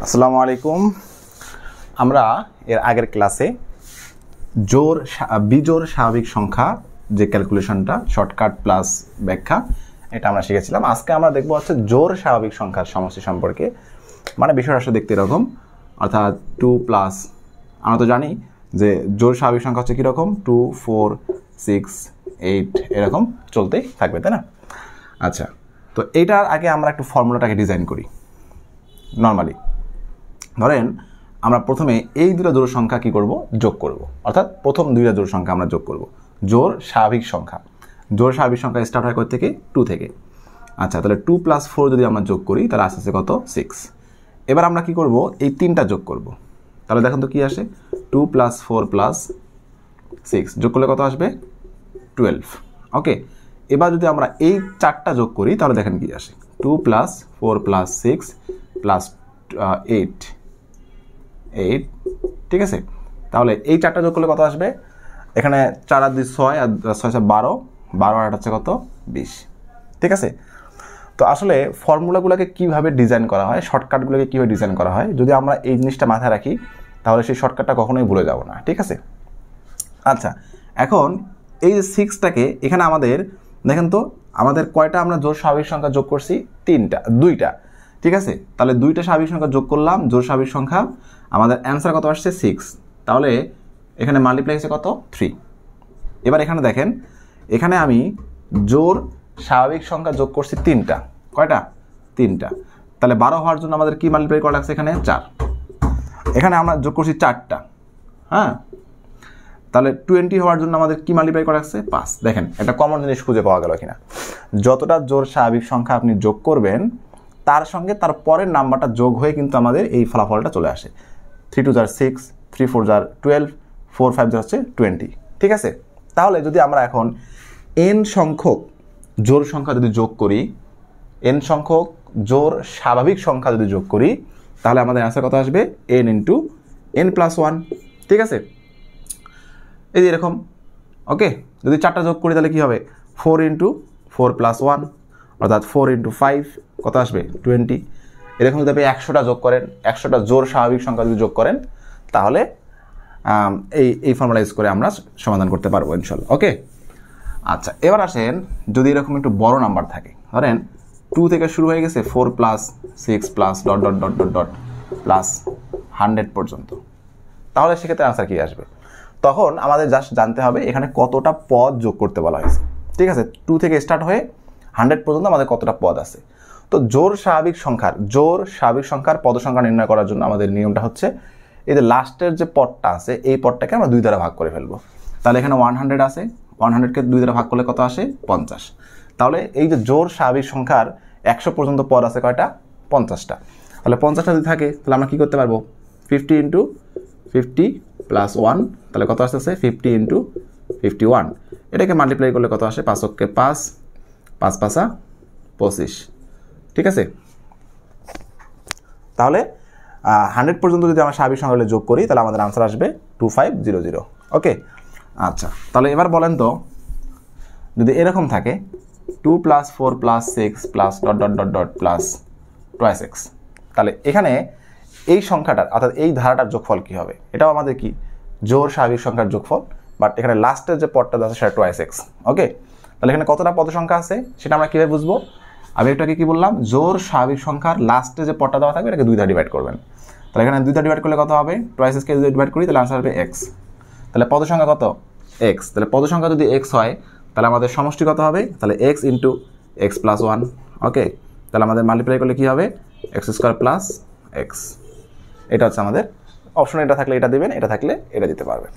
আসসালামু আলাইকুম। আমরা এর আগের ক্লাসে বিজোড় স্বাভাবিক সংখ্যা যে ক্যালকুলেশনটা শর্টকাট প্লাস ব্যাখ্যা এটা আমরা শিখেছিলাম। আজকে আমরা দেখব হচ্ছে জোড় স্বাভাবিক সংখ্যার সমষ্টি সম্পর্কে। মানে বিষয়টা আসলে দেখতে এরকম, অর্থাৎ 2 প্লাস, আমরা তো জানি যে জোড় স্বাভাবিক সংখ্যা হচ্ছে কীরকম, 2, 4, 6, 8 এরকম চলতেই থাকবে, তাই না? আচ্ছা, তো এইটার আগে আমরা একটু ফর্মুলাটাকে ডিজাইন করি। নর্মালি ধরেন আমরা প্রথমে এই দুটো জোড় সংখ্যা কি করব, যোগ করব, অর্থাৎ প্রথম দুইটা জোড় সংখ্যা আমরা যোগ করব। জোড় স্বাভাবিক সংখ্যা, জোড় স্বাভাবিক সংখ্যা স্টার্ট হয় থেকে 2 থেকে। আচ্ছা, তাহলে 2 + 4 যদি আমরা যোগ করি তাহলে আসছে কত, 6। এবার আমরা কি করব, এই তিনটা যোগ করব। তাহলে দেখুন তো কি আসে, 2 + 4 + 6 যোগ করলে কত আসবে, 12। ওকে, এবার যদি আমরা এই চারটা যোগ করি তাহলে দেখেন কি আসে, 2 + 4 + 6 + 8, ঠিক আছে? তাহলে এই চারটা যোগ করলে কত আসবে, এখানে 4 আর 2 6 আর 6 12, 12 আর 8 হচ্ছে কত, 20। ঠিক আছে? তো আসলে ফর্মুলাগুলোকে কিভাবে ডিজাইন করা হয়, শর্টকাটগুলোকে কীভাবে ডিজাইন করা হয়, যদি আমরা এই জিনিসটা মাথায় রাখি তাহলে সেই শর্টকাটটা কখনোই ভুলে যাব না। ঠিক আছে? আচ্ছা, এখন এই যে 6টাকে এখানে আমাদের দেখেন তো, আমাদের কয়টা আমরা জোড় স্বাভাবিক সংখ্যা যোগ করছি, 2টা। ঠিক আছে? তাহলে 2টা স্বাভাবিক সংখ্যা যোগ করলাম, জোড় স্বাভাবিক সংখ্যা, আমাদের অ্যান্সার কত আসছে, 6। তাহলে এখানে মাল্টিপ্লাই হচ্ছে কত, 3। এবার এখানে দেখেন, এখানে আমি জোড় স্বাভাবিক সংখ্যা যোগ করছি 3টা। কয়টা, 3টা। তাহলে 12 হওয়ার জন্য আমাদের কি মাল্টিপ্লাই করা লাগছে, এখানে 4। এখানে আমরা যোগ করছি 4টা। হ্যাঁ, তাহলে 20 হওয়ার জন্য আমাদের কি মাল্টিপ্লাই করা লাগছে, 5। দেখেন একটা কমন জিনিস খুঁজে পাওয়া গেল কিনা, যতটা জোড় স্বাভাবিক সংখ্যা আপনি যোগ করবেন তার সঙ্গে তার পরের নাম্বারটা যোগ হয়ে কিন্তু আমাদের এই ফলাফলটা চলে আসে। 3 2 = 6, 3 4 = 12, 4 5 হচ্ছে 20। ঠিক আছে? তাহলে যদি আমরা এখন n সংখ্যক জোড় সংখ্যা যদি যোগ করি, n সংখ্যক জোড় স্বাভাবিক সংখ্যা যদি যোগ করি তাহলে আমাদের অ্যান্সার কত আসবে, n × n + 1। ঠিক আছে? এই যে এরকম। ওকে, যদি 4টা যোগ করি তাহলে কি হবে, 4 × 4 + 1, অর্থাৎ 4 × 5 কত আসবে, 20। এরকম যদি আপনি 100টা যোগ করেন, 100টা জোড় স্বাভাবিক সংখ্যা যদি যোগ করেন তাহলে এই ফর্মুলা ইউজ করে আমরা সমাধান করতে পারবো ইনশাল্লাহ। ওকে, আচ্ছা, এবার আসেন যদি এরকম একটু বড় নাম্বার থাকে, ধরেন 2 থেকে শুরু হয়ে গেছে 4 + 6 + ... +100 পর্যন্ত, তাহলে সেক্ষেত্রে আনসার কি আসবে? তখন আমাদের জাস্ট জানতে হবে এখানে কতটা পদ যোগ করতে বলা হয়েছে। ঠিক আছে? 2 থেকে স্টার্ট হয়ে 100 পর্যন্ত আমাদের কতটা পদ আছে। তো জোড় স্বাভাবিক সংখ্যার পদ সংখ্যা নির্ণয় করার জন্য আমাদের নিয়মটা হচ্ছে, এই যে লাস্টের যে পদটা আছে এই পদটাকে আমরা 2 দ্বারা ভাগ করে ফেলবো। তাহলে এখানে 100 আছে, 100কে 2 দ্বারা ভাগ করলে কত আসে, 50। তাহলে এই যে জোড় স্বাভাবিক সংখ্যার 100 পর্যন্ত পদ আছে কয়টা, 50টা। তাহলে 50টা যদি থাকে তাহলে আমরা কি করতে পারবো, 50 × 50 + 1, তাহলে কত আসতেছে, 50 × 51। এটাকে মাল্টিপ্লাই করলে কত আসে, 5 × 5, 5 × 5 = 25। ঠিক আছে? তাহলে 100 পর্যন্ত যদি আমরা স্বাভাবিক সংখ্যাগুলো যোগ করি তাহলে আমাদের আনসার আসবে 2500। ওকে, আচ্ছা, তাহলে এবার বলেন তো, যদি এরকম থাকে 2 + 4 + 6 + ... +2x, তাহলে এখানে এই সংখ্যাটার অর্থাৎ এই ধারাটার যোগফল কি হবে? এটাও আমাদের কি জোড় স্বাভাবিক সংখ্যার যোগফল, বাট এখানে লাস্টের যে পদটা আছে সেটা 2x। ওকে, তাহলে এখানে কতটা পদ সংখ্যা আছে সেটা আমরা কীভাবে বুঝবো? আমি এটাকে কি বললাম, জোড় স্বাভাবিক সংখ্যার লাস্টে যে পদটা দেওয়া থাকবে এটাকে 2 দ্বারা ডিভাইড করবেন। তাহলে এখানে 2 দ্বারা ডিভাইড করলে কত হবে, 2x কে যদি ডিভাইড করি তাহলে আনসার হবে x। তাহলে পদ সংখ্যা কত, x। তাহলে পদ সংখ্যা যদি x হয় তাহলে আমাদের সমষ্টি কত হবে, তাহলে x × x + 1। ওকে, তাহলে আমাদের মাল্টিপ্লাই করলে কি হবে, x² + x। এটা হচ্ছে আমাদের অপশন, এটা থাকলে এটা দিবেন, এটা থাকলে এটা দিতে পারবেন।